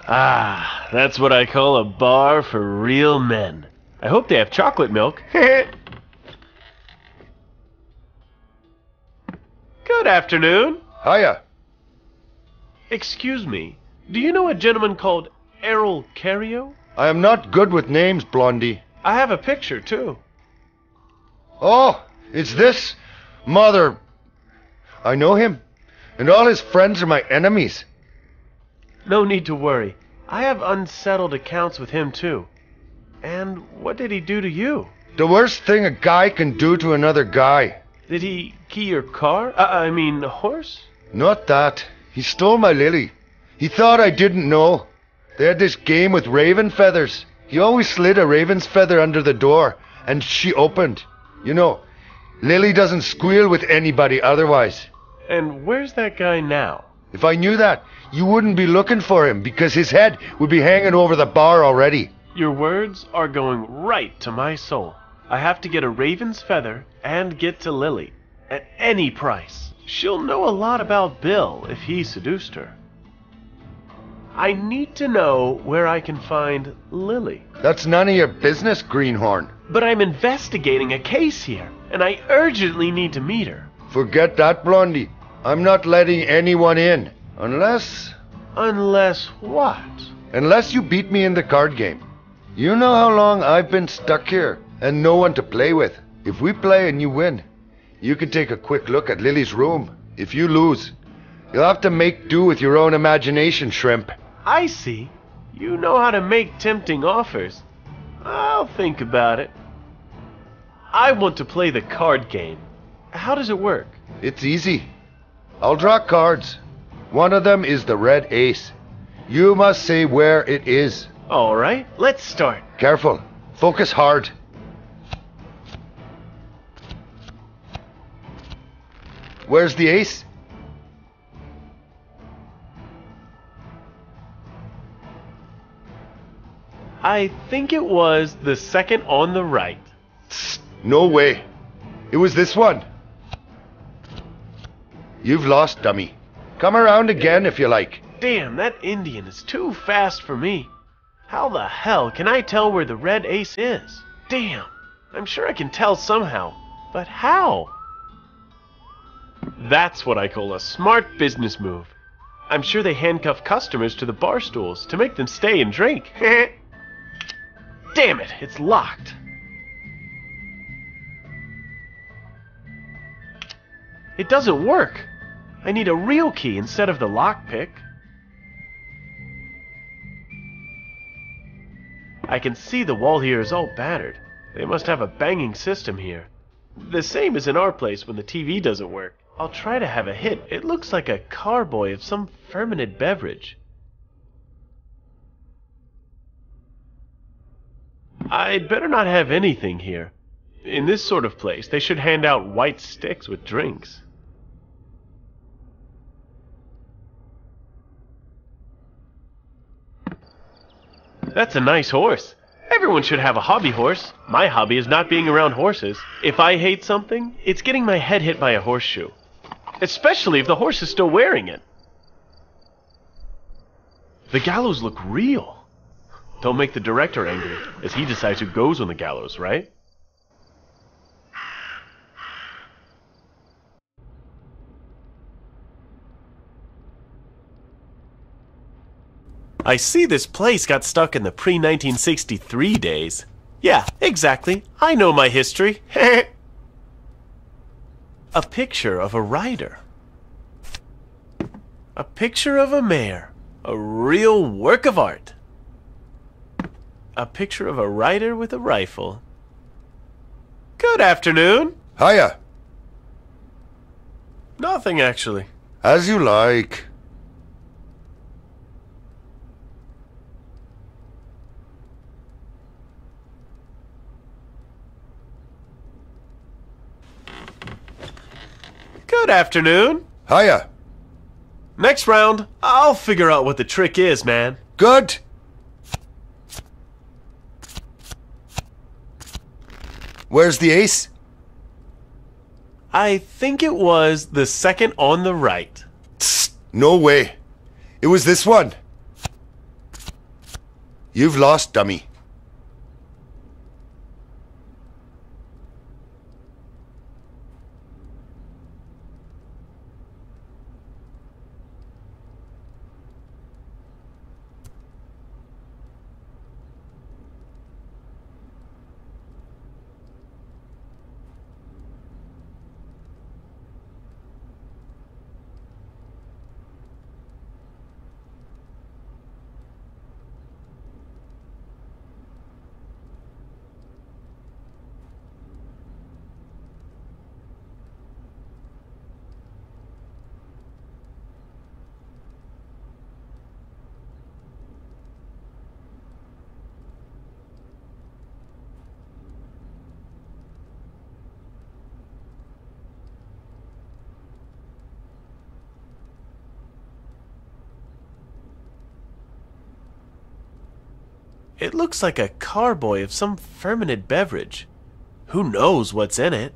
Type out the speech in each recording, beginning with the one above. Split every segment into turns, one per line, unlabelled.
Ah, that's what I call a bar for real men. I hope they have chocolate milk. Good afternoon.
Hiya.
Excuse me, do you know a gentleman called Errol Cario?
I am not good with names, Blondie.
I have a picture, too.
Oh, it's this mother. I know him, and all his friends are my enemies.
No need to worry. I have unsettled accounts with him, too. And what did he do to you?
The worst thing a guy can do to another guy.
Did he key your car? Horse?
Not that. He stole my Lily. He thought I didn't know. They had this game with raven feathers. He always slid a raven's feather under the door, and she opened. You know, Lily doesn't squeal with anybody otherwise.
And where's that guy now?
If I knew that, you wouldn't be looking for him, because his head would be hanging over the bar already.
Your words are going right to my soul. I have to get a raven's feather and get to Lily. At any price. She'll know a lot about Bill if he seduced her. I need to know where I can find Lily.
That's none of your business, Greenhorn.
But I'm investigating a case here, and I urgently need to meet her.
Forget that, Blondie. I'm not letting anyone in. Unless
what?
Unless you beat me in the card game. You know how long I've been stuck here, and no one to play with. If we play and you win, you can take a quick look at Lily's room. If you lose, you'll have to make do with your own imagination, Shrimp.
I see. You know how to make tempting offers. I'll think about it. I want to play the card game. How does it work?
It's easy. I'll draw cards. One of them is the red ace. You must say where it is.
All right, let's start.
Careful. Focus hard. Where's the ace?
I think it was the second on the right.
No way. It was this one. You've lost, dummy. Come around again if you like.
Damn, that Indian is too fast for me. How the hell can I tell where the red ace is? Damn, I'm sure I can tell somehow. But how? That's what I call a smart business move. I'm sure they handcuff customers to the bar stools to make them stay and drink. Damn it, it's locked. It doesn't work. I need a real key instead of the lockpick. I can see the wall here is all battered. They must have a banging system here. The same as in our place when the TV doesn't work. I'll try to have a hit. It looks like a carboy of some fermented beverage. I'd better not have anything here. In this sort of place, they should hand out white sticks with drinks. That's a nice horse. Everyone should have a hobby horse. My hobby is not being around horses. If I hate something, it's getting my head hit by a horseshoe. Especially if the horse is still wearing it. The gallows look real. Don't make the director angry, as he decides who goes on the gallows, right? I see this place got stuck in the pre-1963 days. Yeah, exactly. I know my history. A picture of a rider. A picture of a mare. A real work of art. A picture of a rider with a rifle. Good afternoon.
Hiya.
Nothing, actually.
As you like.
Good afternoon.
Hiya.
Next round, I'll figure out what the trick is, man.
Good. Where's the ace?
I think it was the second on the right.
No way. It was this one. You've lost, dummy.
It looks like a carboy of some fermented beverage. Who knows what's in it?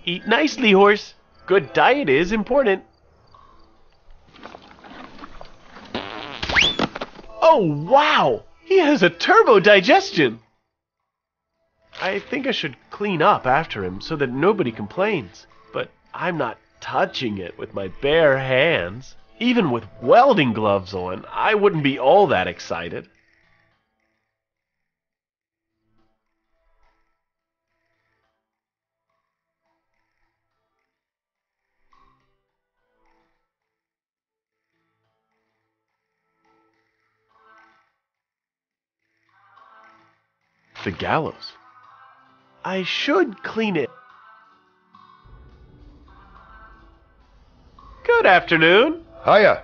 Eat nicely, horse. Good diet is important. Oh, wow! He has a turbo digestion! I think I should clean up after him so that nobody complains. But I'm not touching it with my bare hands. Even with welding gloves on, I wouldn't be all that excited. The gallows. I should clean it. Good afternoon.
Hiya.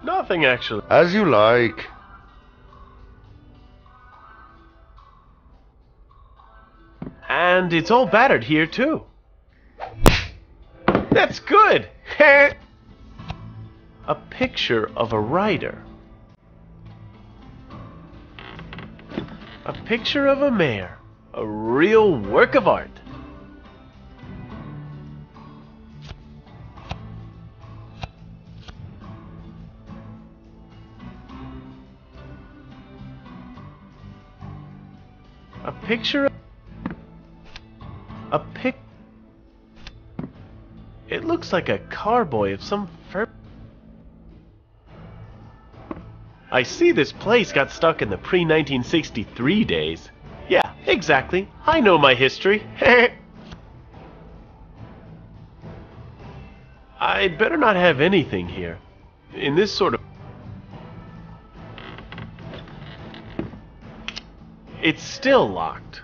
Nothing, actually.
As you like.
And it's all battered here, too. That's good. A picture of a rider. A picture of a mare. A real work of art. A picture of... It looks like a carboy of some I see this place got stuck in the pre-1963 days. Yeah, exactly. I know my history. I'd better not have anything here. In this sort of... It's still locked.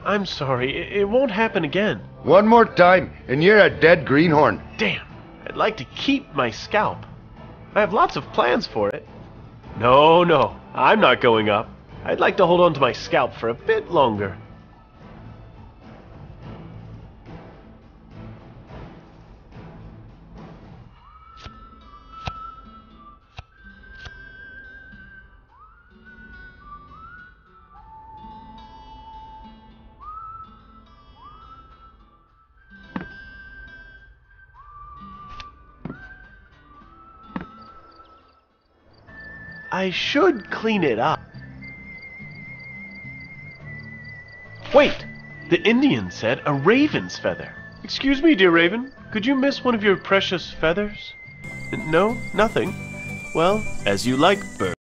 I'm sorry, it won't happen again.
One more time, and you're a dead greenhorn.
Damn, I'd like to keep my scalp. I have lots of plans for it. No, I'm not going up. I'd like to hold on to my scalp for a bit longer. I should clean it up. Wait! The Indian said a raven's feather. Excuse me, dear raven. Could you miss one of your precious feathers? No? Nothing? Well, as you like, bird.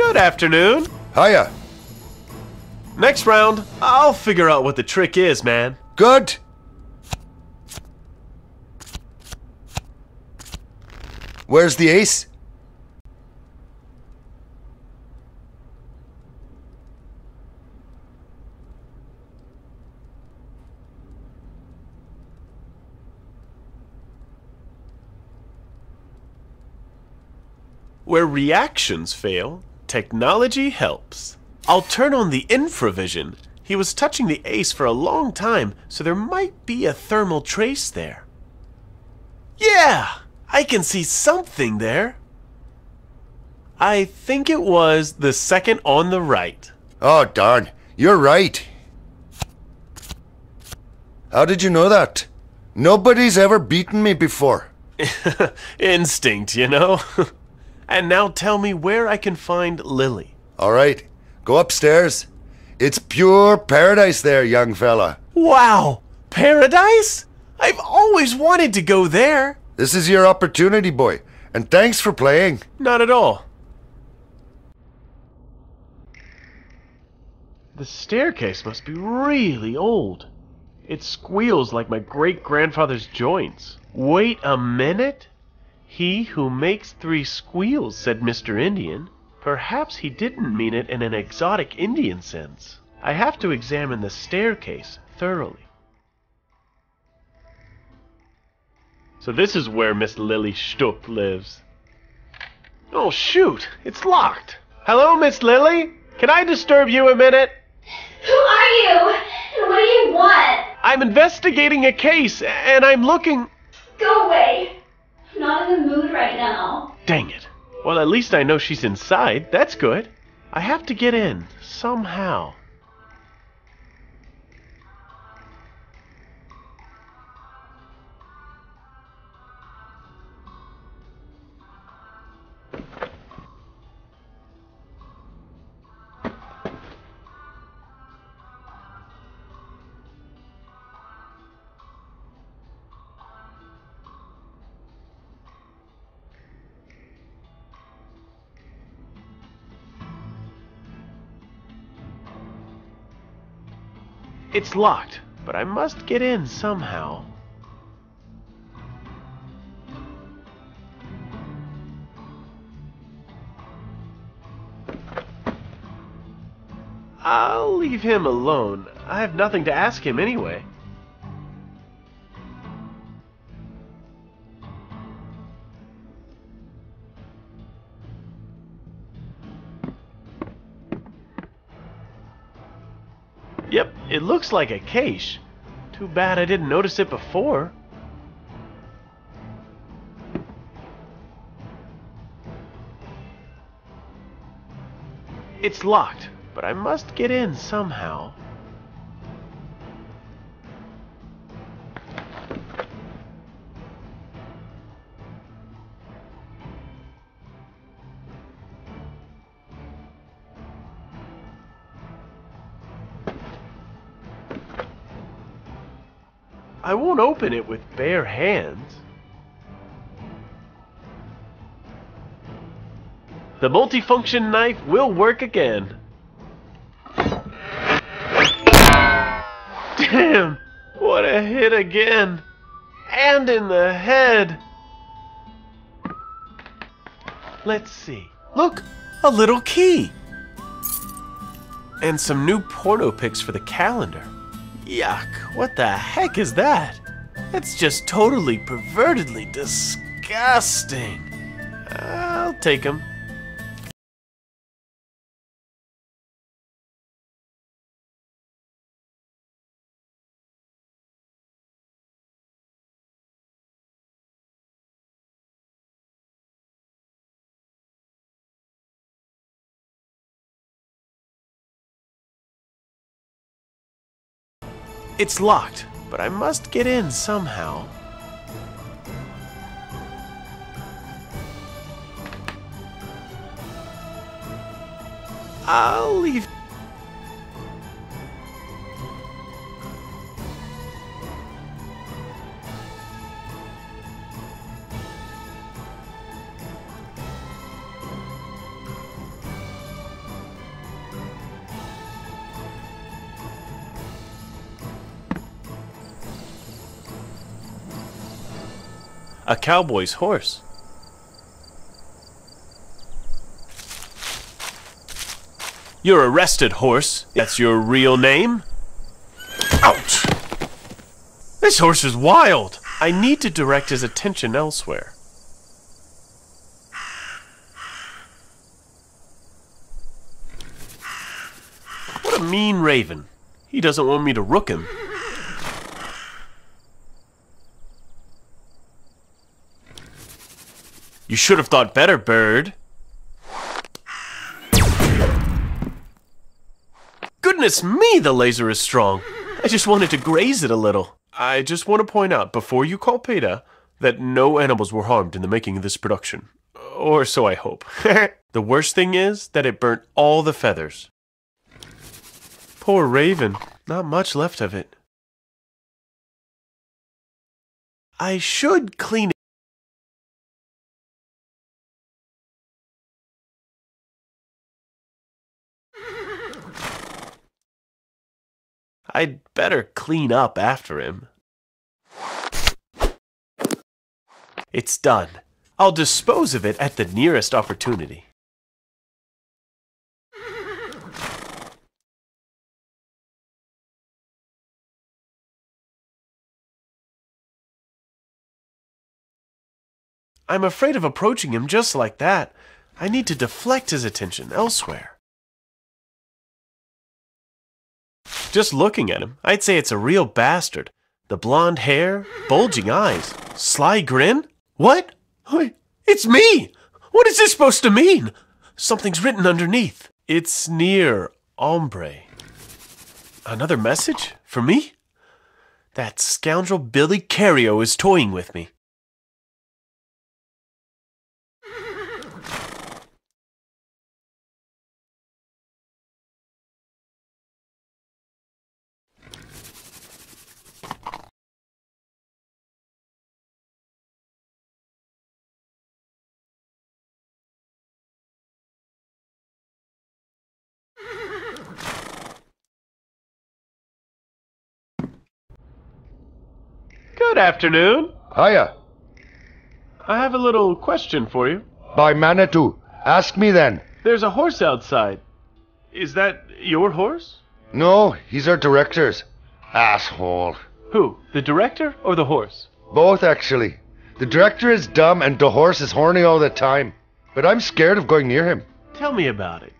Good afternoon.
Hiya.
Next round, I'll figure out what the trick is, man.
Good. Where's the ace?
Where reactions fail, technology helps. I'll turn on the infravision. He was touching the ace for a long time, so there might be a thermal trace there. Yeah, I can see something there. I think it was the second on the right.
Oh, darn. You're right. How did you know that? Nobody's ever beaten me before.
Instinct, you know? And now tell me where I can find Lily.
All right, go upstairs. It's pure paradise there, young fella.
Wow! Paradise? I've always wanted to go there.
This is your opportunity, boy, and thanks for playing.
Not at all. The staircase must be really old. It squeals like my great-grandfather's joints. Wait a minute? He who makes three squeals, said Mr. Indian. Perhaps he didn't mean it in an exotic Indian sense. I have to examine the staircase thoroughly. So this is where Miss Lily Stupp lives. Oh shoot, it's locked. Hello, Miss Lily? Can I disturb you a minute?
Who are you? And what do you want?
I'm investigating a case, and I'm looking...
Go away. I'm not in the mood right now.
Dang it. Well, at least I know she's inside. That's good. I have to get in, somehow. It's locked, but I must get in somehow. I'll leave him alone. I have nothing to ask him anyway. Yep, it looks like a cache. Too bad I didn't notice it before. It's locked, but I must get in somehow. I won't open it with bare hands. The multifunction knife will work again. Damn! What a hit again! And in the head! Let's see. Look! A little key! And some new porno pics for the calendar. Yuck, what the heck is that? That's just totally pervertedly disgusting. I'll take them. It's locked, but I must get in somehow. I'll leave. A cowboy's horse. You're arrested, horse. That's your real name? Ouch! This horse is wild. I need to direct his attention elsewhere. What a mean raven. He doesn't want me to rook him. You should have thought better, bird. Goodness me, the laser is strong. I just wanted to graze it a little. I just want to point out, before you call PETA, that no animals were harmed in the making of this production. Or so I hope. The worst thing is that it burnt all the feathers. Poor raven. Not much left of it. I should clean it. I'd better clean up after him. It's done. I'll dispose of it at the nearest opportunity. I'm afraid of approaching him just like that. I need to deflect his attention elsewhere. Just looking at him, I'd say it's a real bastard. The blonde hair, bulging eyes, sly grin. What? It's me! What is this supposed to mean? Something's written underneath. It's near ombre. Another message? For me? That scoundrel Billy Cario is toying with me. Good afternoon.
Hiya.
I have a little question for you.
By Manitou. Ask me then.
There's a horse outside. Is that your horse?
No, he's our director's. Asshole.
Who? The director or the horse?
Both, actually. The director is dumb and the horse is horny all the time. But I'm scared of going near him.
Tell me about it.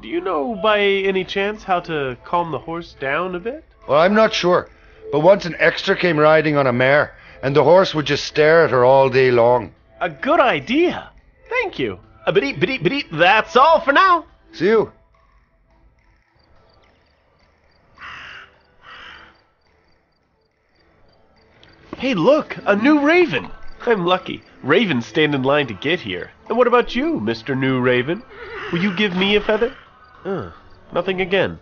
Do you know by any chance how to calm the horse down a bit?
Well, I'm not sure. But once an extra came riding on a mare, and the horse would just stare at her all day long.
A good idea. Thank you. That's all for now.
See you.
Hey, look, a new raven. I'm lucky. Ravens stand in line to get here. And what about you, Mr. New Raven? Will you give me a feather? Nothing again.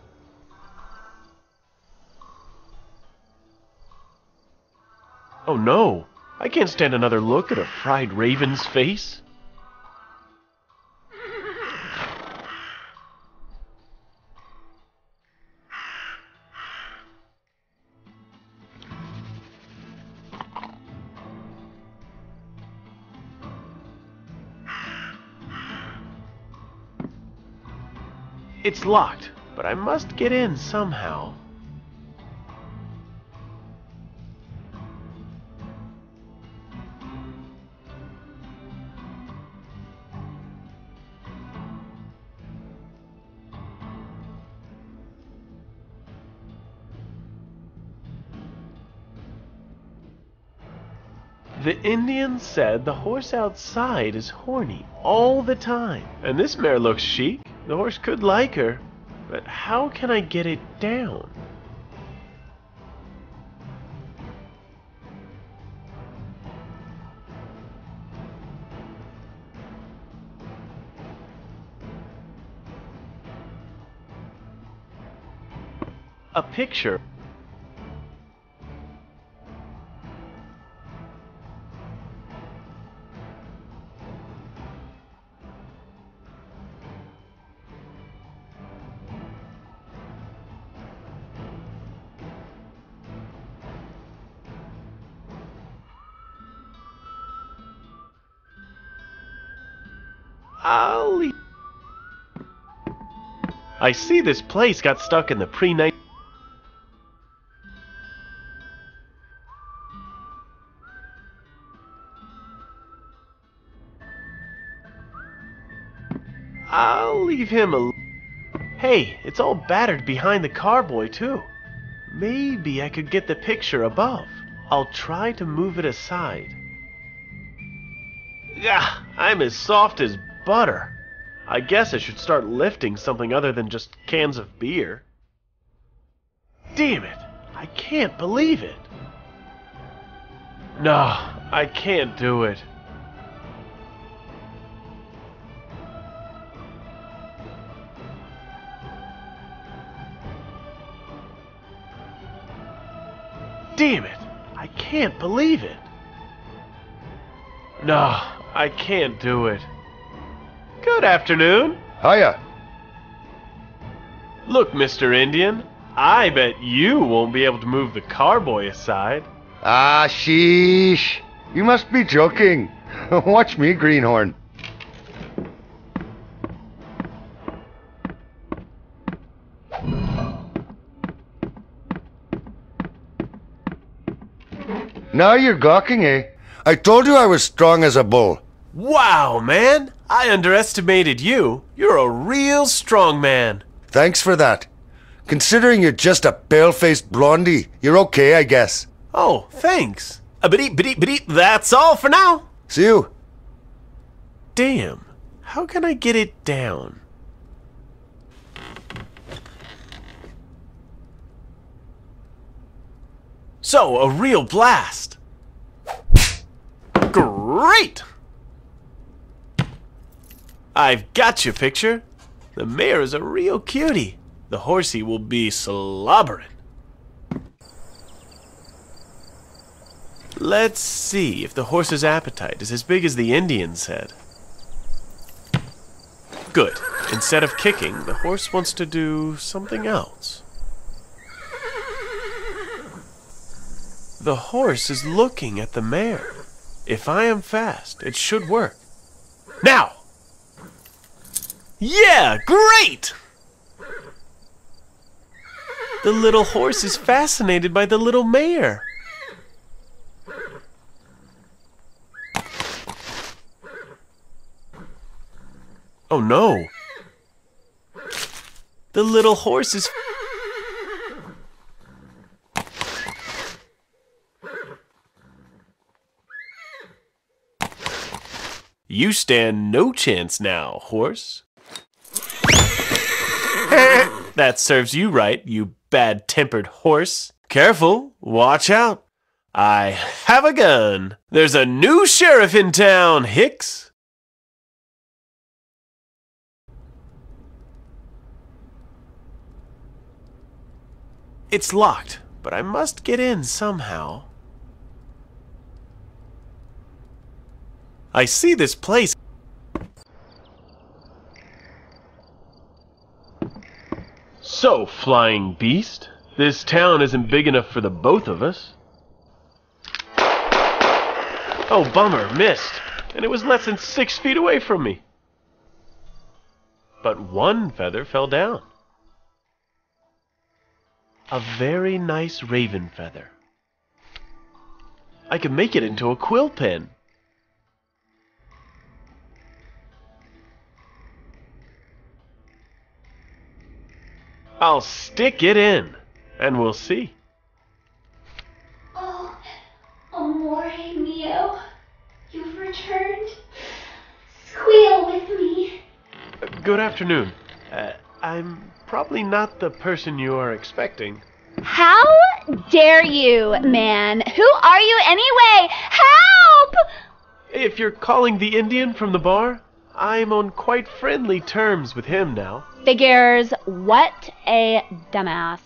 Oh no, I can't stand another look at a fried raven's face. It's locked, but I must get in somehow. The Indian said the horse outside is horny all the time. And this mare looks chic. The horse could like her. But how can I get it down? A picture. I see this place got stuck in the pre-night. I'll leave him a... Hey, it's all battered behind the carboy too. Maybe I could get the picture above. I'll try to move it aside. Ah, I'm as soft as butter. I guess I should start lifting something other than just cans of beer. Damn it, I can't believe it. No, I can't do it. Damn it, I can't believe it. No, I can't do it. Good afternoon.
Hiya.
Look, Mr. Indian, I bet you won't be able to move the carboy aside.
Ah, sheesh. You must be joking. Watch me, Greenhorn. Now you're gawking, eh? I told you I was strong as a bull.
Wow, man! I underestimated you. You're a real strong man.
Thanks for that. Considering you're just a pale-faced blondie, you're okay, I guess.
Oh, thanks. That's all for now.
See you.
Damn, how can I get it down? So, a real blast. Great! I've got your picture. The mare is a real cutie. The horsey will be slobbering. Let's see if the horse's appetite is as big as the Indian said. Good. Instead of kicking, the horse wants to do something else. The horse is looking at the mare. If I am fast, it should work. Now! Yeah, great! The little horse is fascinated by the little mare. Oh no! The little horse is... You stand no chance now, horse. That serves you right, you bad-tempered horse. Careful, watch out. I have a gun. There's a new sheriff in town, Hicks. It's locked, but I must get in somehow. I see this place. So, flying beast, this town isn't big enough for the both of us. Oh, bummer, missed. And it was less than 6 feet away from me. But one feather fell down. A very nice raven feather. I could make it into a quill pen. I'll stick it in, and we'll see.
Oh, amore mio, you've returned. Squeal with me.
Good afternoon. I'm probably not the person you are expecting.
How dare you, man? Who are you anyway? Help!
If you're calling the Indian from the bar, I'm on quite friendly terms with him now.
Figures. What a dumbass.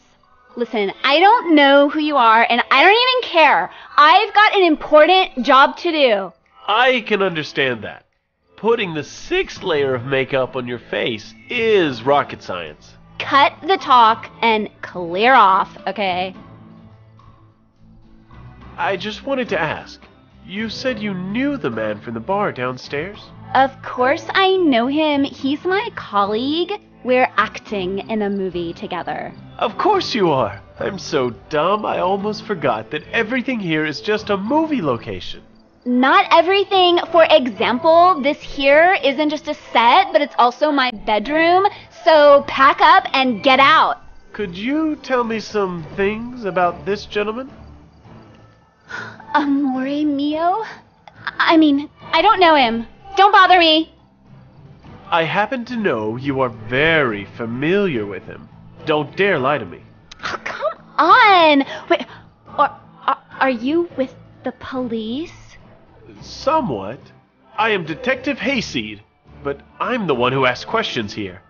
Listen, I don't know who you are, and I don't even care. I've got an important job to do.
I can understand that. Putting the 6th layer of makeup on your face is rocket science.
Cut the talk and clear off, okay?
I just wanted to ask. You said you knew the man from the bar downstairs?
Of course I know him. He's my colleague. We're acting in a movie together.
Of course you are. I'm so dumb I almost forgot that everything here is just a movie location.
Not everything. For example, this here isn't just a set, but it's also my bedroom. So pack up and get out.
Could you tell me some things about this gentleman?
Amore mio? I mean, I don't know him. Don't bother me.
I happen to know you are very familiar with him. Don't dare lie to me.
Oh, come on. Wait, are you with the police?
Somewhat. I am Detective Hayseed, but I'm the one who asks questions here.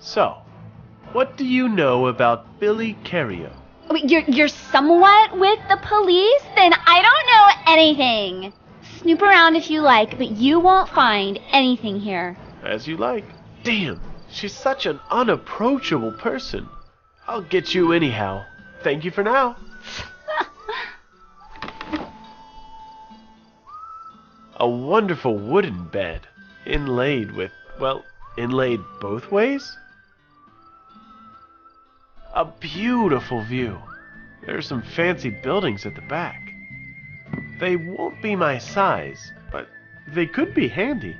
So, what do you know about Billy Cario?
Wait, you're somewhat with the police? Then I don't know anything. Snoop around if you like, but you won't find anything here.
As you like. Damn, she's such an unapproachable person. I'll get you anyhow. Thank you for now. A wonderful wooden bed, inlaid with, well, inlaid both ways? A beautiful view. There are some fancy buildings at the back. They won't be my size, but they could be handy.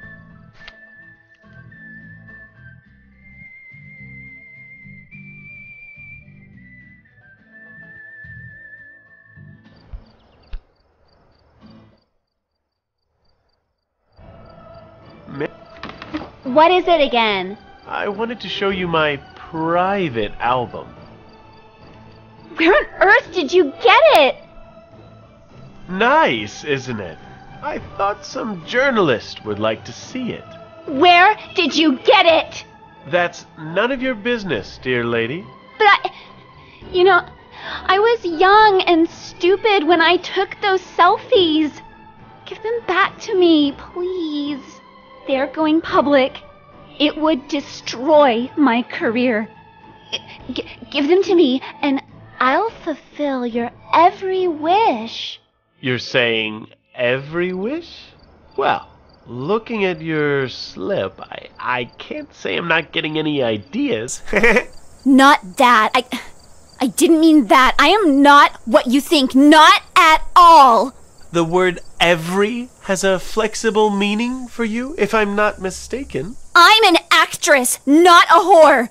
What is it again?
I wanted to show you my private album.
Where on earth did you get it?
Nice, isn't it? I thought some journalist would like to see it.
Where did you get it?
That's none of your business, dear lady.
But I was young and stupid when I took those selfies. Give them back to me, please. They're going public. It would destroy my career. Give them to me, and I'll fulfill your every wish.
You're saying every wish? Well, looking at your slip, I can't say I'm not getting any ideas.
Not that. I didn't mean that. I am not what you think. Not at all.
The word every has a flexible meaning for you, if I'm not mistaken.
I'm an actress, not a whore.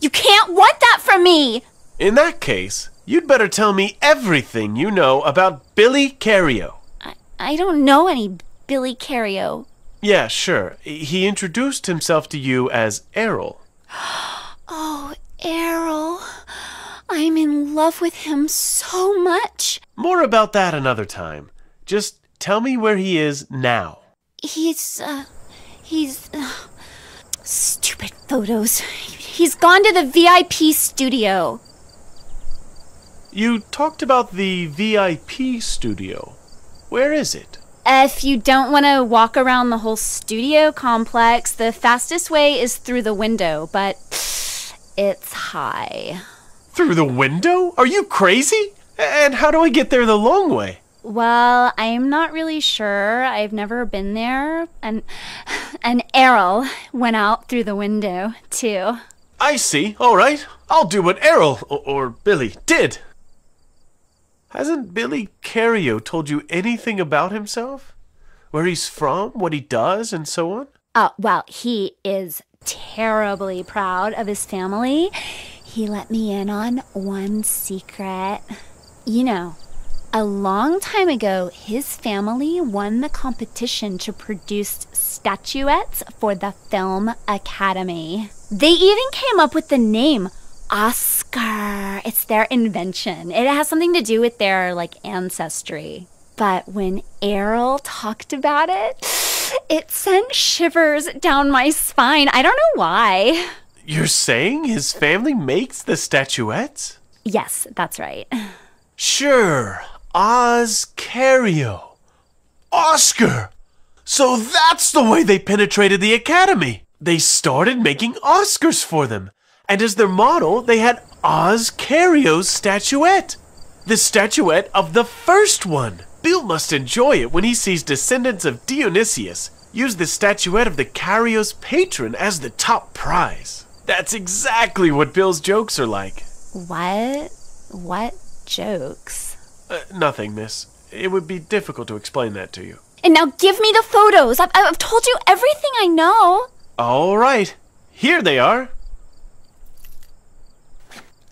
You can't want that from me.
In that case, you'd better tell me everything you know about Billy Cario.
I don't know any Billy Cario.
Yeah, sure. He introduced himself to you as Errol.
Oh, Errol. I'm in love with him so much.
More about that another time. Just tell me where he is now.
He's stupid photos. He's gone to the VIP studio.
You talked about the VIP studio. Where is it?
If you don't want to walk around the whole studio complex, the fastest way is through the window, but it's high.
Through the window? Are you crazy? And how do I get there the long way?
Well, I'm not really sure. I've never been there. And Errol went out through the window, too.
I see. All right. I'll do what Errol or Billy did. Hasn't Billy Cario told you anything about himself? Where he's from, what he does, and so on?
Well, he is terribly proud of his family. He let me in on one secret. You know, a long time ago, his family won the competition to produce statuettes for the Film Academy. They even came up with the name Oscar. It's their invention. It has something to do with their, ancestry. But when Errol talked about it, it sent shivers down my spine. I don't know why.
You're saying his family makes the statuettes?
Yes, that's right.
Sure. Oz Cario. Oscar! So that's the way they penetrated the Academy. They started making Oscars for them. And as their model, they had Oz Cario's statuette. The statuette of the first one. Bill must enjoy it when he sees descendants of Dionysius Use the statuette of the Cario's patron as the top prize. That's exactly what Bill's jokes are like.
What? What jokes?
Nothing, miss. It would be difficult to explain that to you.
And now give me the photos. I've told you everything I know.
All right. Here they are.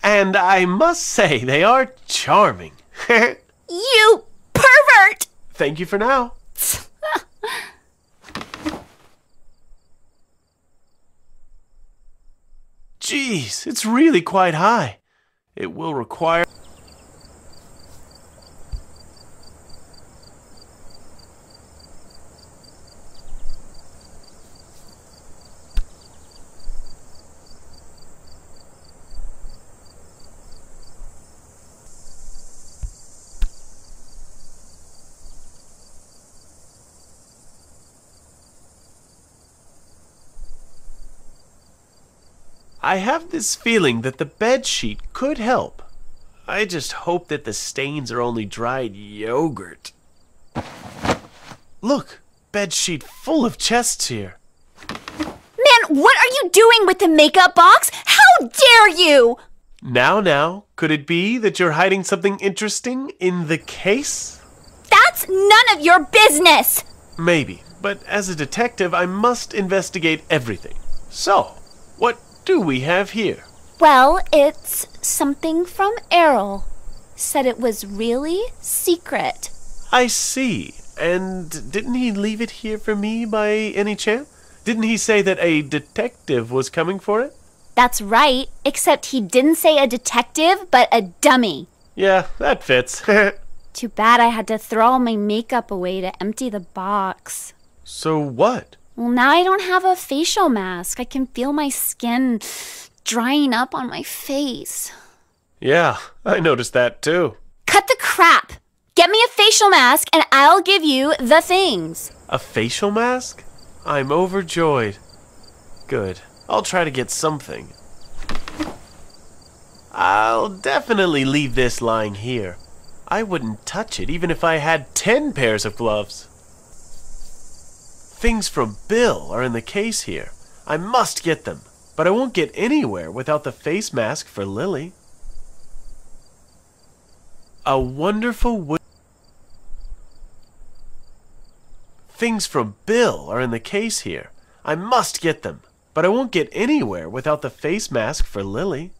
And I must say, they are charming.
You pervert!
Thank you for now. Jeez, it's really quite high. It will require... I have this feeling that the bed sheet could help. I just hope that the stains are only dried yogurt. Look, bed sheet full of chests here.
Man, what are you doing with the makeup box? How dare you!
Now, could it be that you're hiding something interesting in the case?
That's none of your business!
Maybe, but as a detective, I must investigate everything. So, what do we have here?
Well, it's something from Errol. Said it was really secret.
I see. And didn't he leave it here for me by any chance? Didn't he say that a detective was coming for it?
That's right, except he didn't say a detective, but a dummy.
Yeah, that fits.
Too bad I had to throw all my makeup away to empty the box.
So what?
Well, now I don't have a facial mask. I can feel my skin drying up on my face.
Yeah, I noticed that too.
Cut the crap! Get me a facial mask and I'll give you the things.
A facial mask? I'm overjoyed. Good. I'll try to get something. I'll definitely leave this lying here. I wouldn't touch it even if I had 10 pairs of gloves. Things from Bill are in the case here. I must get them, but I won't get anywhere without the face mask for Lily. A wonderful wood. Things from Bill are in the case here. I must get them, but I won't get anywhere without the face mask for Lily.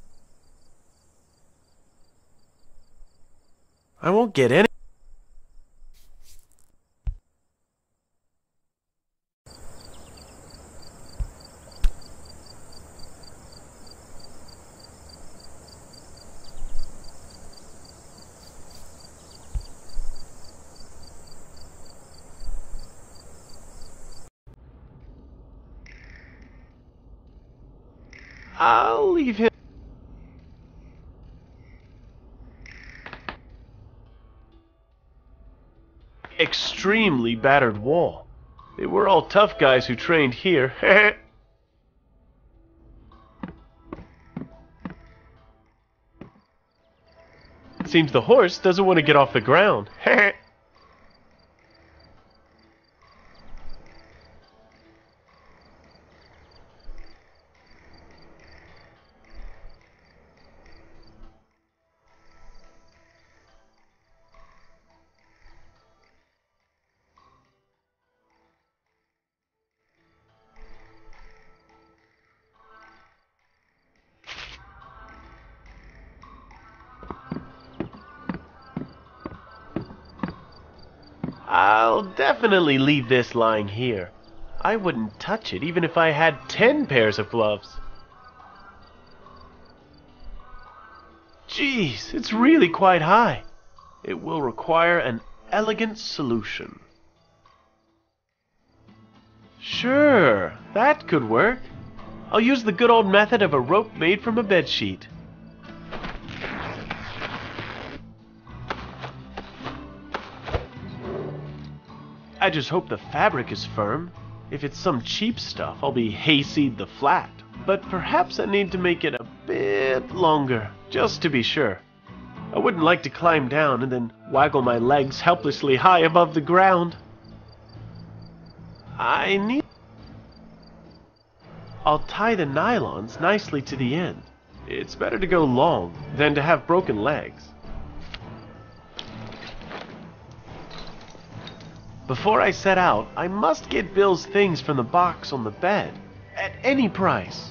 I won't get any. I'll leave him. Extremely battered wall. They were all tough guys who trained here. Seems the horse doesn't want to get off the ground. I'll definitely leave this lying here. I wouldn't touch it even if I had 10 pairs of gloves. Jeez, it's really quite high. It will require an elegant solution. Sure, that could work. I'll use the good old method of a rope made from a bedsheet. I just hope the fabric is firm. If it's some cheap stuff, I'll be Hayseed the flat. But perhaps I need to make it a bit longer, just to be sure. I wouldn't like to climb down and then waggle my legs helplessly high above the ground. I'll tie the nylons nicely to the end. It's better to go long than to have broken legs. Before I set out, I must get Bill's things from the box on the bed, at any price.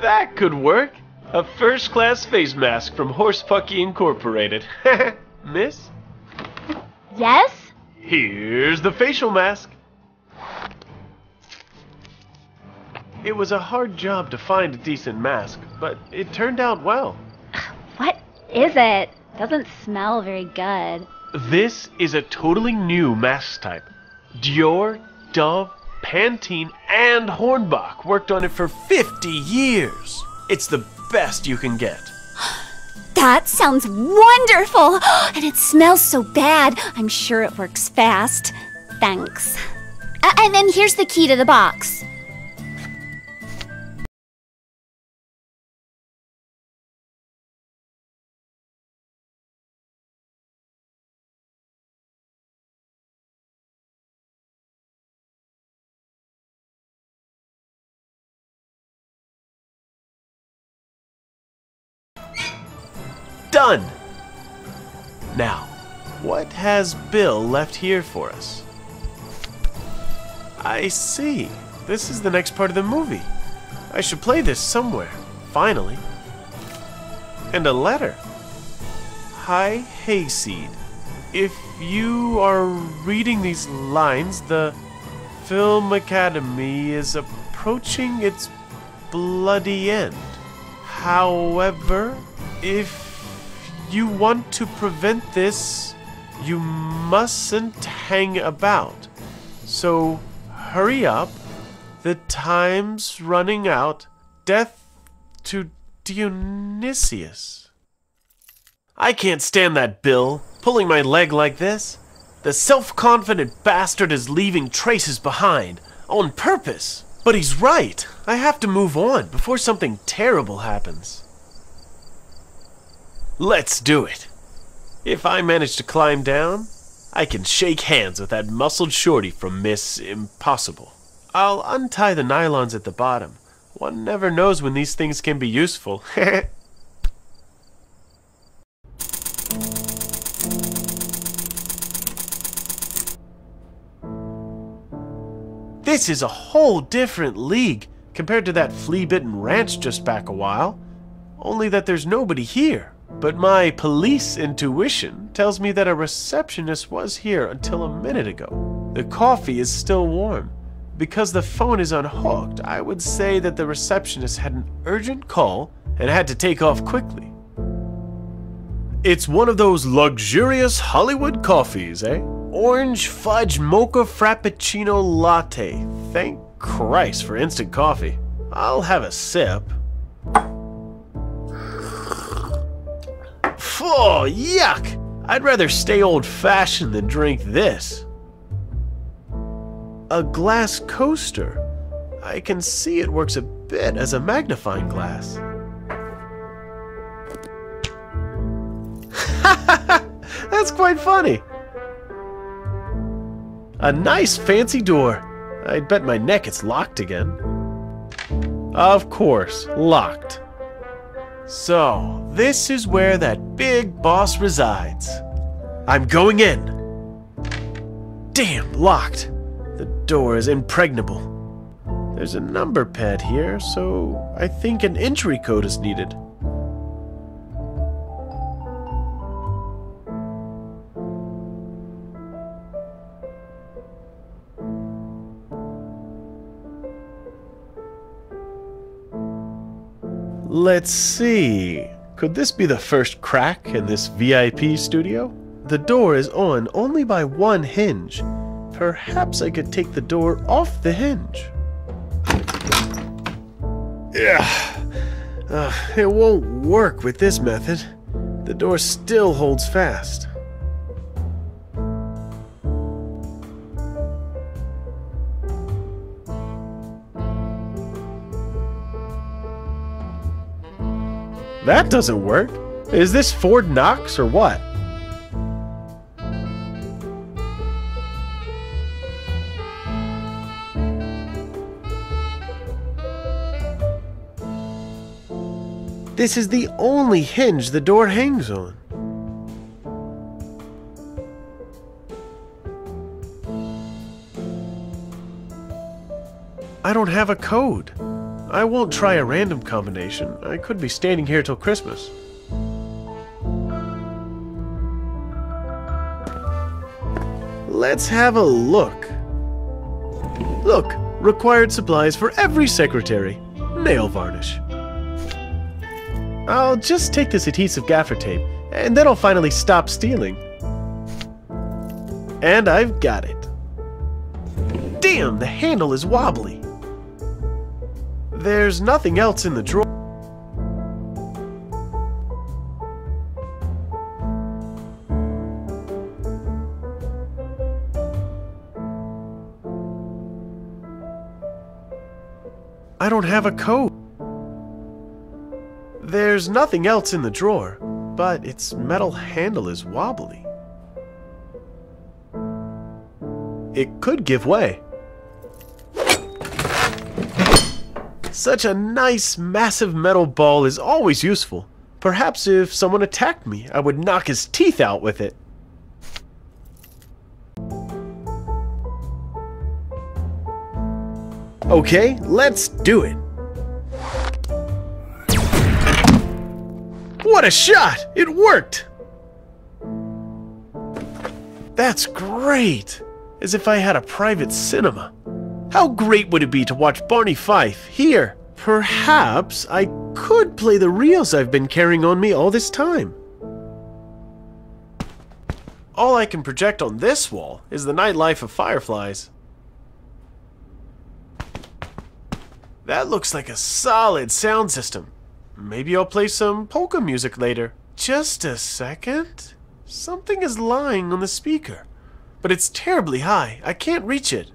That could work. A first-class face mask from Horsepucky Incorporated. Miss?
Yes?
Here's the facial mask. It was a hard job to find a decent mask, but it turned out well.
What is it? Doesn't smell very good.
This is a totally new mask type. Dior, Dove, Pantene, and Hornbach worked on it for 50 years. It's the best you can get.
That sounds wonderful! And it smells so bad. I'm sure it works fast. Thanks. And then here's the key to the box.
Done! Now, what has Bill left here for us? I see. This is the next part of the movie. I should play this somewhere, finally. And a letter. Hi, Hayseed. If you are reading these lines, the Film Academy is approaching its bloody end. However, if you want to prevent this, you mustn't hang about. So hurry up. The time's running out. Death to Dionysius. I can't stand that Bill, pulling my leg like this. The self-confident bastard is leaving traces behind, on purpose. But he's right. I have to move on before something terrible happens. Let's do it. If I manage to climb down, I can shake hands with that muscled shorty from Miss Impossible. I'll untie the nylons at the bottom. One never knows when these things can be useful. This is a whole different league compared to that flea-bitten ranch just back a while. Only that there's nobody here. But my police intuition tells me that a receptionist was here until a minute ago. The coffee is still warm. Because the phone is unhooked, I would say that the receptionist had an urgent call and had to take off quickly. It's one of those luxurious Hollywood coffees, eh? Orange fudge mocha frappuccino latte. Thank Christ for instant coffee. I'll have a sip. Oh, yuck! I'd rather stay old-fashioned than drink this. A glass coaster. I can see it works a bit as a magnifying glass. That's quite funny. A nice fancy door. I'd bet my neck it's locked again. Of course, locked. So, this is where that big boss resides. I'm going in. Damn, locked. The door is impregnable. There's a number pad here, so I think an entry code is needed. Let's see. Could this be the first crack in this VIP studio? The door is on only by one hinge. Perhaps I could take the door off the hinge. It won't work with this method. The door still holds fast. That doesn't work. Is this Fort Knox or what? This is the only hinge the door hangs on. I don't have a code. I won't try a random combination. I could be staying here till Christmas. Let's have a look. Look, required supplies for every secretary. Nail varnish. I'll just take this adhesive gaffer tape, and then I'll finally stop stealing. And I've got it. Damn, the handle is wobbly. There's nothing else in the drawer. I don't have a code. There's nothing else in the drawer, but its metal handle is wobbly. It could give way. Such a nice, massive metal ball is always useful. Perhaps if someone attacked me, I would knock his teeth out with it. Okay, let's do it. What a shot! It worked! That's great! As if I had a private cinema. How great would it be to watch Barney Fife here? Perhaps I could play the reels I've been carrying on me all this time. All I can project on this wall is the nightlife of fireflies. That looks like a solid sound system. Maybe I'll play some polka music later. Just a second. Something is lying on the speaker, but it's terribly high. I can't reach it.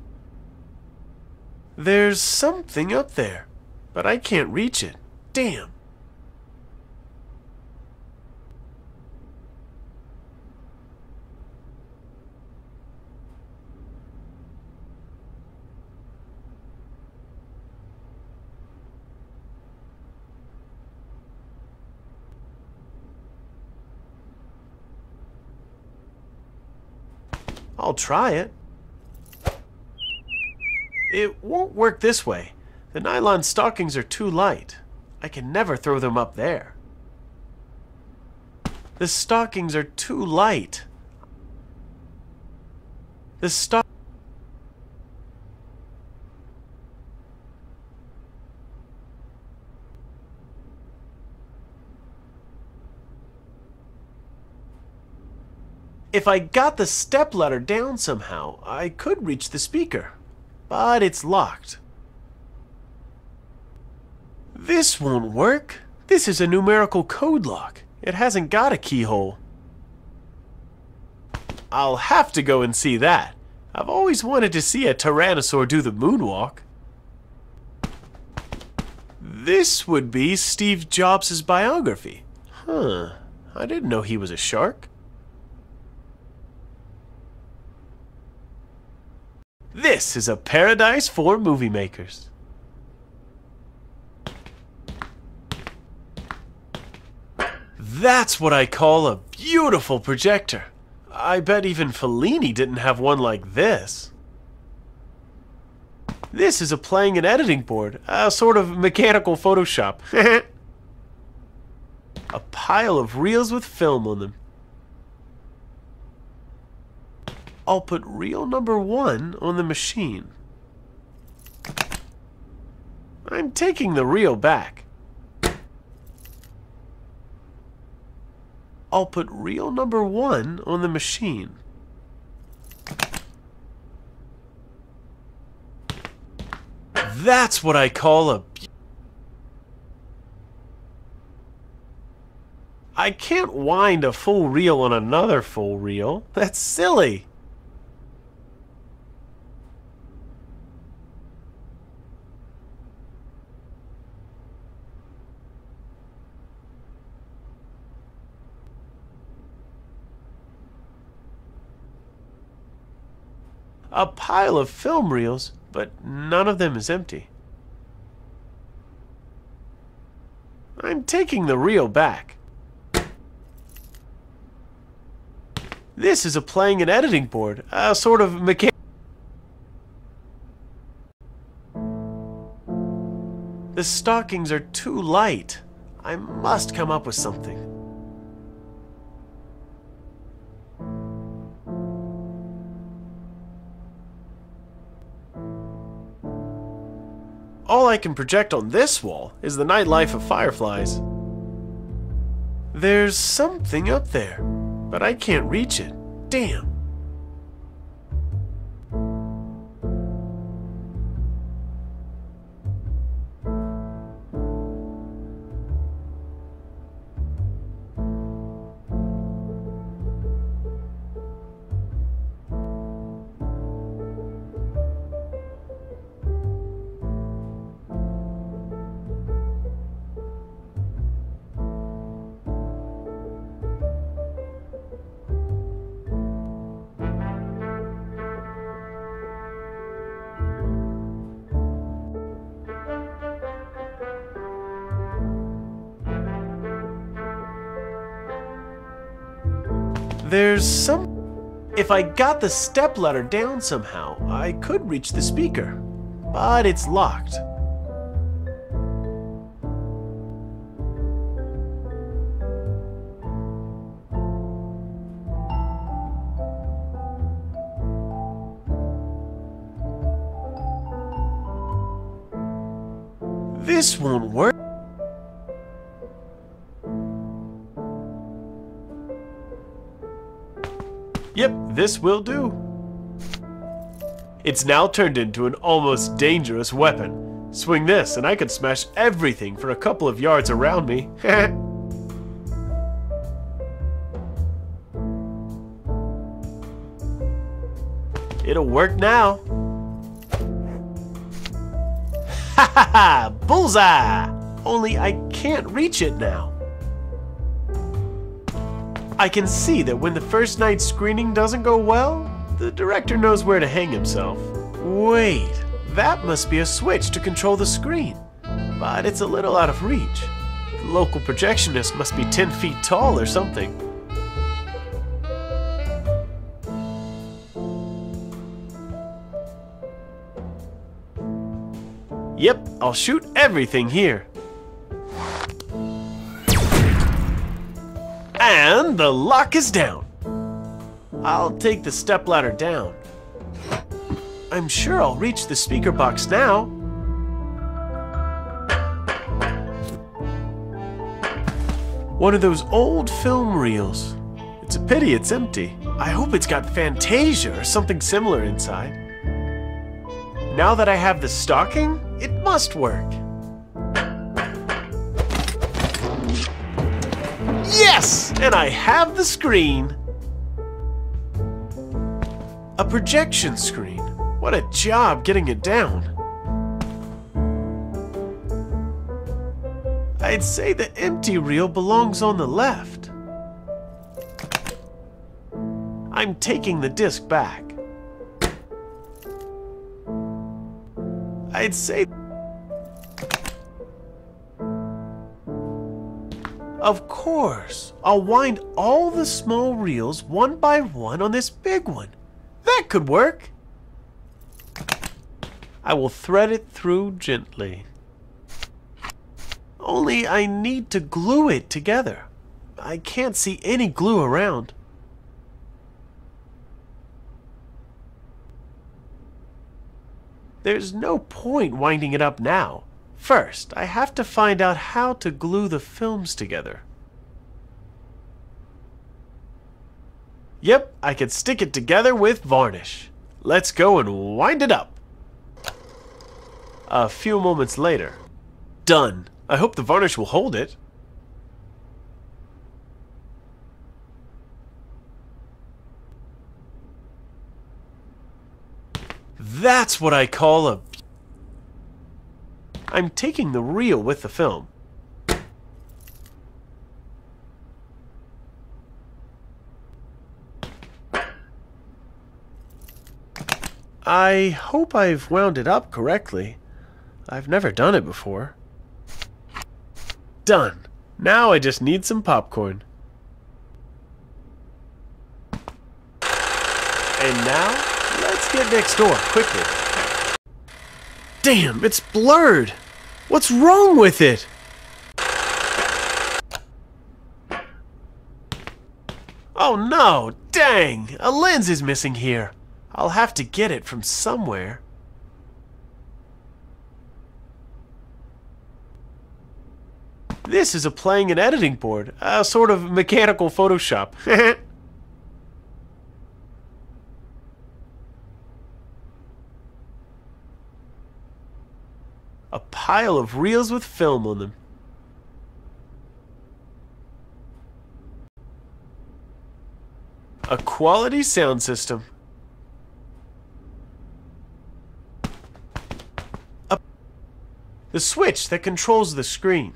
There's something up there, but I can't reach it. Damn. I'll try it. It won't work this way. The nylon stockings are too light. I can never throw them up there. The stockings are too light. The stock... If I got the stepladder down somehow, I could reach the speaker. But it's locked. This won't work. This is a numerical code lock. It hasn't got a keyhole. I'll have to go and see that. I've always wanted to see a tyrannosaur do the moonwalk. This would be Steve Jobs' biography. Huh. I didn't know he was a shark. This is a paradise for movie makers. That's what I call a beautiful projector. I bet even Fellini didn't have one like this. This is a playing and editing board, a sort of mechanical Photoshop. A pile of reels with film on them. I'll put reel number 1 on the machine. I'm taking the reel back. I'll put reel number 1 on the machine. That's what I call a... I can't wind a full reel on another full reel. That's silly. A pile of film reels, but none of them is empty. I'm taking the reel back. This is a playing and editing board, a sort of mechanic. The stockings are too light. I must come up with something. All I can project on this wall is the nightlife of fireflies. There's something up there, but I can't reach it. Damn. There's some... If I got the stepladder down somehow, I could reach the speaker. But it's locked. This won't work. Yep, this will do. It's now turned into an almost dangerous weapon. Swing this and I could smash everything for a couple of yards around me. It'll work now. Ha ha ha! Bullseye! Only I can't reach it now. I can see that when the first night screening doesn't go well, the director knows where to hang himself. Wait, that must be a switch to control the screen. But it's a little out of reach. The local projectionist must be 10 feet tall or something. Yep, I'll shoot everything here. And the lock is down. I'll take the stepladder down. I'm sure I'll reach the speaker box now. One of those old film reels. It's a pity it's empty. I hope it's got Fantasia or something similar inside. Now that I have the stocking, it must work. Yes! And I have the screen. A projection screen. What a job getting it down. I'd say the empty reel belongs on the left. I'm taking the disc back. I'd say... Of course, I'll wind all the small reels one by one on this big one. That could work. I will thread it through gently. Only I need to glue it together. I can't see any glue around. There's no point winding it up now. First, I have to find out how to glue the films together. Yep, I can stick it together with varnish. Let's go and wind it up. A few moments later. Done. I hope the varnish will hold it. That's what I call a... I'm taking the reel with the film. I hope I've wound it up correctly. I've never done it before. Done. Now I just need some popcorn. And now, let's get next door, quickly. Damn, it's blurred! What's wrong with it? Oh no, dang! A lens is missing here. I'll have to get it from somewhere. This is a playing and editing board, a sort of mechanical Photoshop. A pile of reels with film on them. A quality sound system. The switch that controls the screen.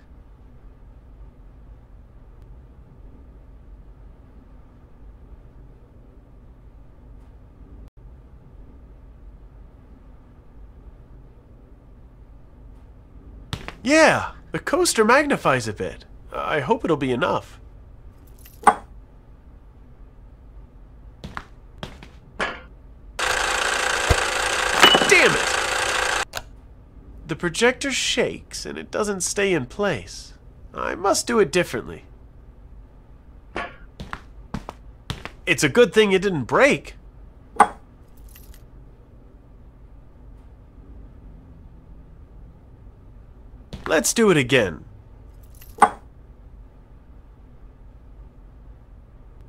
Yeah, the coaster magnifies a bit. I hope it'll be enough. Damn it! The projector shakes and it doesn't stay in place. I must do it differently. It's a good thing it didn't break. Let's do it again.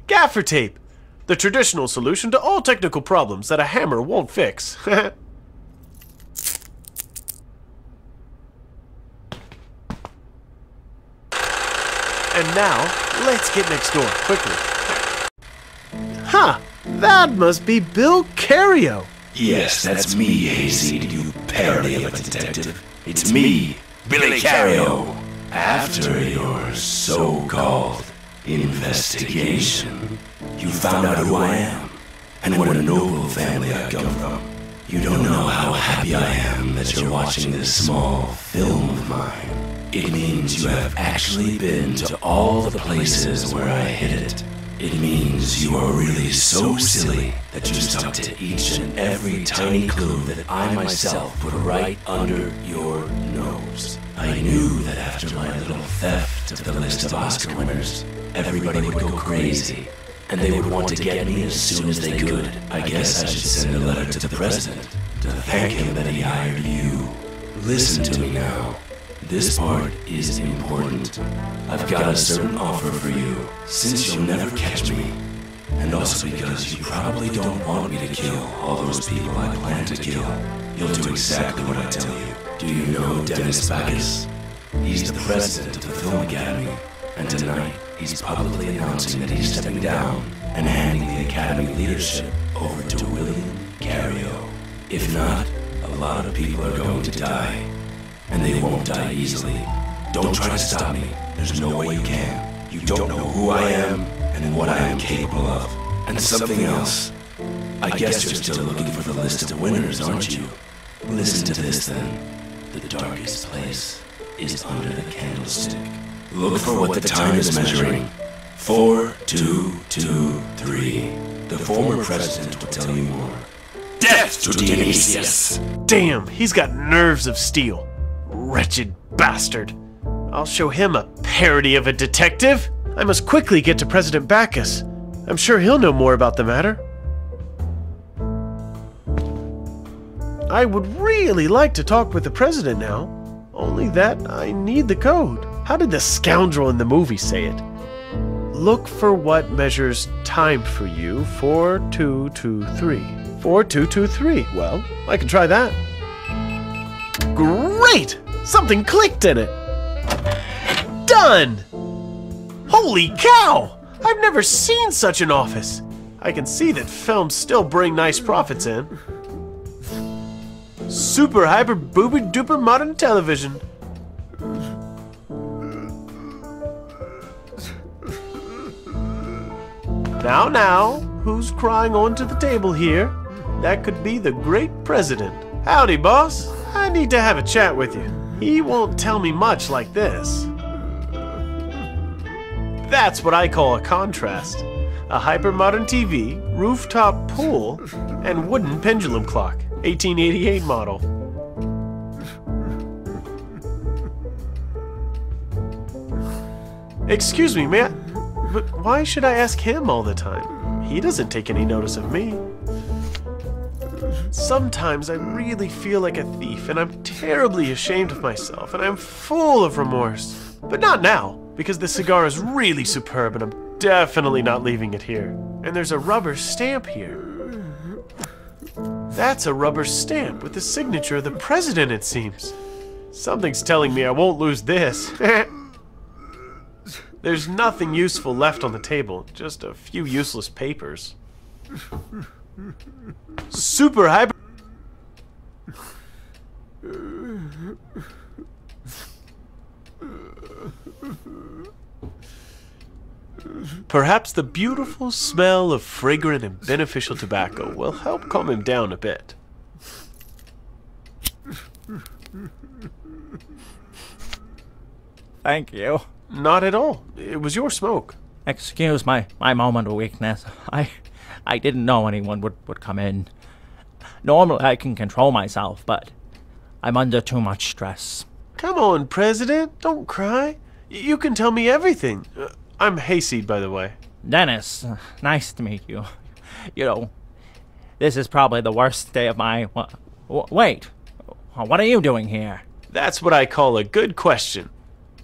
Gaffer tape! The traditional solution to all technical problems that a hammer won't fix. And now, let's get next door, quickly. Ha! That must be Bill Cario!
Yes, that's me, Hayseed, you parody of a detective. It's me, Billy Cario. After your so-called investigation, you found out who I am and what a noble family I come from. You don't know how happy I am that you're watching this small film of mine. It means you have actually been to all the places where I hid it. It means you are really so silly that you stuck to each and every tiny clue that I myself put right under your nose. I knew that after my little theft of the list of Oscar winners, everybody would go crazy, and they would want to get me as soon as they could. I guess I should send a letter to the president to thank him that he hired you. Listen to me now. This part is important. I've got a certain offer for you, since you'll never catch me, and also because you probably don't want me to kill all those people I plan to kill. You'll do exactly what I tell you. Do you know Dennis Backus? He's the president of the Film Academy, and tonight he's publicly announcing that he's stepping down and handing the Academy leadership over to William Cario. If not, a lot of people are going to die. And they won't die easily. Don't try to stop me. There's no way you can. You don't know who I am and what I am capable of. And something else. I guess you're still looking for the list of winners, aren't you? Listen to this then. The darkest place is under the candlestick. Look for what the time is measuring. 4, 2, 2, 3. The former president will tell you more. Death to Dionysius!
Damn, he's got nerves of steel. Wretched bastard. I'll show him a parody of a detective. I must quickly get to President Backus. I'm sure he'll know more about the matter. I would really like to talk with the president now. Only that I need the code. How did the scoundrel in the movie say it? Look for what measures time for you. 4223. 4223. Well, I can try that. Great! Something clicked in it. Done! Holy cow! I've never seen such an office. I can see that films still bring nice profits in. Super hyper booby duper modern television. Now, who's crying onto the table here? that could be the great president. Howdy, boss. I need to have a chat with you. He won't tell me much like this. That's what I call a contrast. A hyper-modern TV, rooftop pool, and wooden pendulum clock. 1888 model. Excuse me, man, but why should I ask him all the time? He doesn't take any notice of me. Sometimes I really feel like a thief, and I'm terribly ashamed of myself, and I'm full of remorse. But not now, because the cigar is really superb, and I'm definitely not leaving it here. And there's a rubber stamp here. That's a rubber stamp with the signature of the president, it seems. Something's telling me I won't lose this. There's nothing useful left on the table, just a few useless papers. Super hyper... Perhaps the beautiful smell of fragrant and beneficial tobacco will help calm him down a bit.
Thank you.
Not at all. It was your smoke.
Excuse my moment of weakness. I didn't know anyone would come in. Normally I can control myself, but I'm under too much stress.
Come on, President. Don't cry. You can tell me everything. I'm Hayseed, by the way.
Dennis, nice to meet you. You know, this is probably the worst day of my... Wait, what are you doing here?
That's what I call a good question.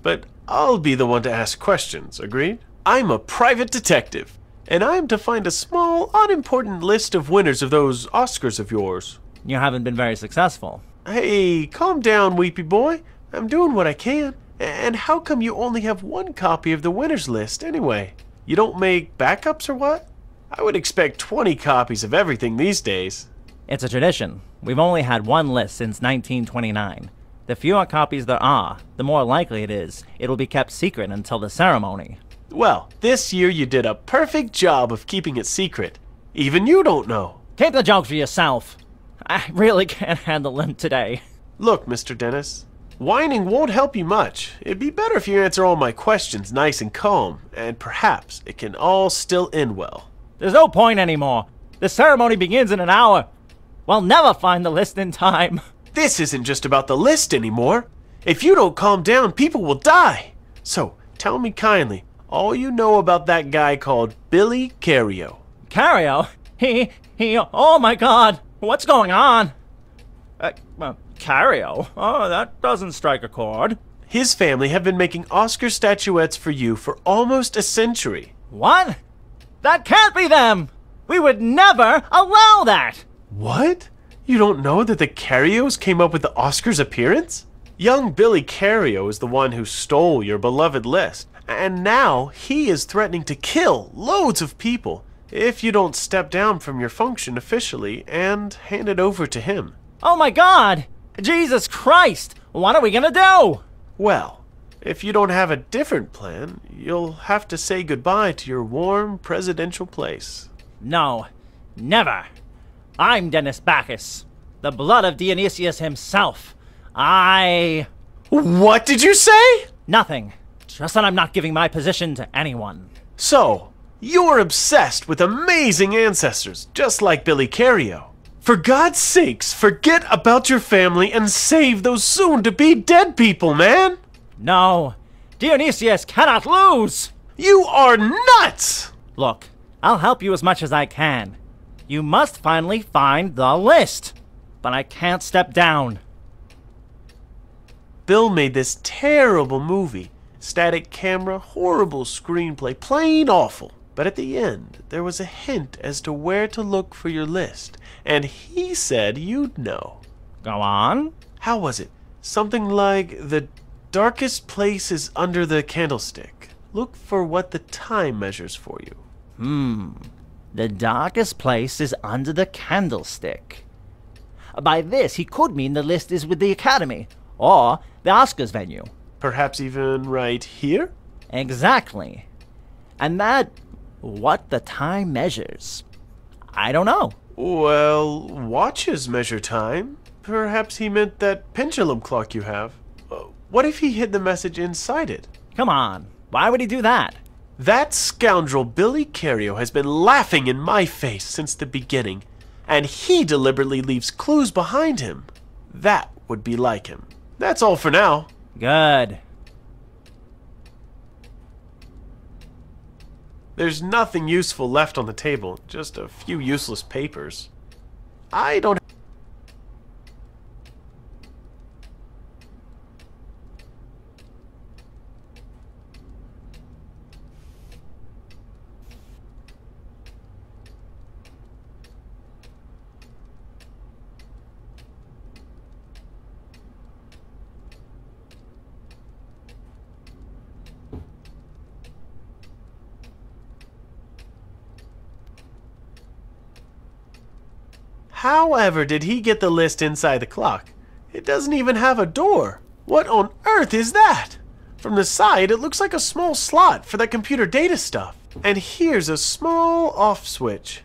But I'll be the one to ask questions, agreed? I'm a private detective, and I'm to find a small, unimportant list of winners of those Oscars of yours.
You haven't been very successful.
Hey, calm down, weepy boy. I'm doing what I can. And how come you only have one copy of the winners list, anyway? You don't make backups or what? I would expect 20 copies of everything these days.
It's a tradition. We've only had one list since 1929. The fewer copies there are, the more likely it is it'll be kept secret until the ceremony.
Well, this year you did a perfect job of keeping it secret. Even you don't know.
Keep the jokes for yourself. I really can't handle them today.
Look, Mr. Dennis, whining won't help you much. It'd be better if you answer all my questions nice and calm, and perhaps it can all still end well.
There's no point anymore. The ceremony begins in an hour. We'll never find the list in time.
This isn't just about the list anymore. If you don't calm down, people will die. So, tell me kindly, all you know about that guy called Billy Cario.
Cario? Oh my god, what's going on? Cario? Oh, that doesn't strike a chord.
His family have been making Oscar statuettes for you for almost a century.
What? That can't be them! We would never allow that!
What? You don't know that the Carios came up with the Oscars appearance? Young Billy Cario is the one who stole your beloved list, and now he is threatening to kill loads of people if you don't step down from your function officially and hand it over to him.
Oh my god! Jesus Christ! What are we gonna do?
Well, if you don't have a different plan, you'll have to say goodbye to your warm presidential place.
No, never. I'm Dennis Bacchus, the blood of Dionysius himself.
What did you say?
Nothing. Just that I'm not giving my position to anyone.
So, you're obsessed with amazing ancestors, just like Billy Cario. For God's sakes, forget about your family and save those soon-to-be dead people, man!
No, Dionysius cannot lose!
You are nuts!
Look, I'll help you as much as I can. You must finally find the list. But I can't step down.
Bill made this terrible movie. Static camera, horrible screenplay, plain awful. But at the end, there was a hint as to where to look for your list. And he said you'd know.
Go on.
How was it? Something like, the darkest place is under the candlestick. Look for what the time measures for you.
The darkest place is under the candlestick. By this, he could mean the list is with the Academy, or the Oscars venue.
Perhaps even right here?
Exactly. And that, what the time measures, I don't know.
Well, watches measure time. Perhaps he meant that pendulum clock you have. What if he hid the message inside it?
Come on, why would he do that?
That scoundrel Billy Cario has been laughing in my face since the beginning, and he deliberately leaves clues behind him. That would be like him. That's all for now.
Good.
There's nothing useful left on the table, just a few useless papers. I don't... However did he get the list inside the clock? It doesn't even have a door. What on earth is that? From the side, it looks like a small slot for that computer data stuff. And here's a small off switch.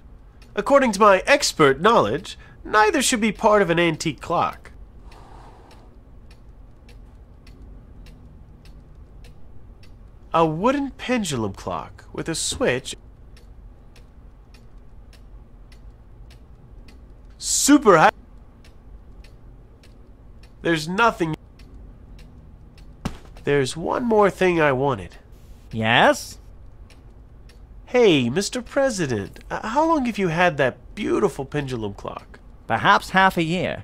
According to my expert knowledge, neither should be part of an antique clock. A wooden pendulum clock with a switch. Super high. There's nothing. There's one more thing I wanted.
Yes?
Hey, Mr. President, how long have you had that beautiful pendulum clock?
Perhaps half a year.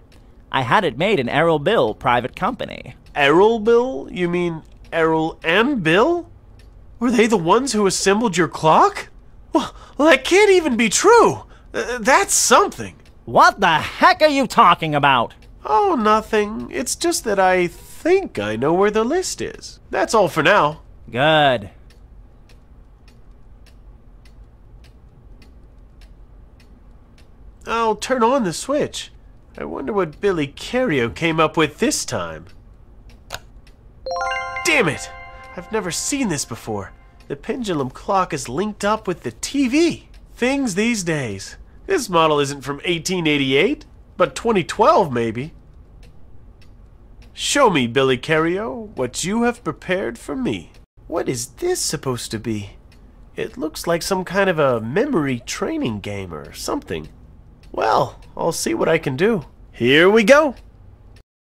I had it made in Errol Bill Private Company.
Errol Bill? You mean Errol and Bill? Were they the ones who assembled your clock? Well, that can't even be true. That's something.
What the heck are you talking about?
Oh, nothing. It's just that I think I know where the list is. That's all for now.
Good.
I'll turn on the switch. I wonder what Billy Cario came up with this time. Damn it! I've never seen this before. The pendulum clock is linked up with the TV. Things these days. This model isn't from 1888, but 2012 maybe. Show me, Billy Cario, what you have prepared for me. What is this supposed to be? It looks like some kind of a memory training game or something. Well, I'll see what I can do. Here we go!